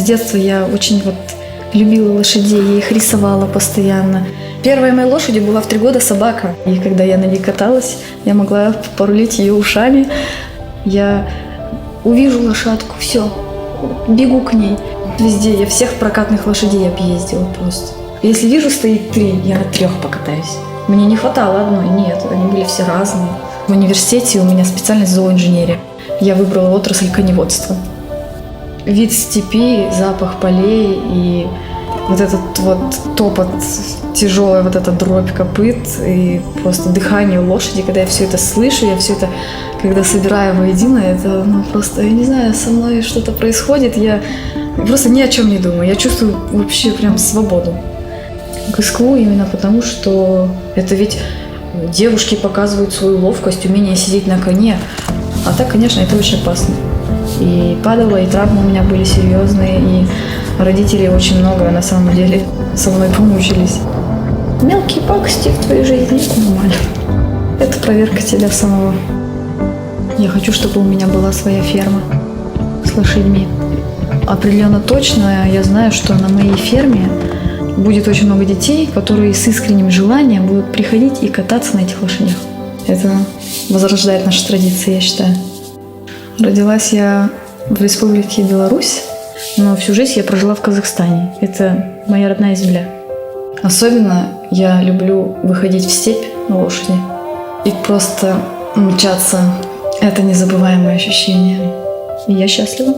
детства я очень любила лошадей, я их рисовала постоянно. Первой моей лошадью была в 3 года собака. И когда я на ней каталась, я могла порулить ее ушами. Я увижу лошадку, все, бегу к ней. Везде я всех прокатных лошадей объездила просто. Если вижу, стоит 3, я на 3 покатаюсь. Мне не хватало одной, нет, они были все разные. В университете у меня специальность зооинженерия. Я выбрала отрасль коневодства. Вид степи, запах полей и этот топот, тяжелая эта дробь копыт и просто дыхание лошади, когда я все это слышу, я все это, когда собираю воедино, это просто, я не знаю, со мной что-то происходит, я просто ни о чем не думаю, я чувствую вообще прям свободу. К СКУ именно потому, что это ведь девушки показывают свою ловкость, умение сидеть на коне, а так, конечно, это очень опасно. И падала, и травмы у меня были серьезные, и родители очень много, на самом деле, со мной помучились. Мелкие пакости в твоей жизни – это нормально. Это проверка тебя самого. Я хочу, чтобы у меня была своя ферма с лошадьми. Определенно точно я знаю, что на моей ферме будет очень много детей, которые с искренним желанием будут приходить и кататься на этих лошадях. Это возрождает наши традиции, я считаю. Родилась я в Республике Беларусь, но всю жизнь я прожила в Казахстане. Это моя родная земля. Особенно я люблю выходить в степь на лошади и просто мчаться. Это незабываемое ощущение. И я счастлива.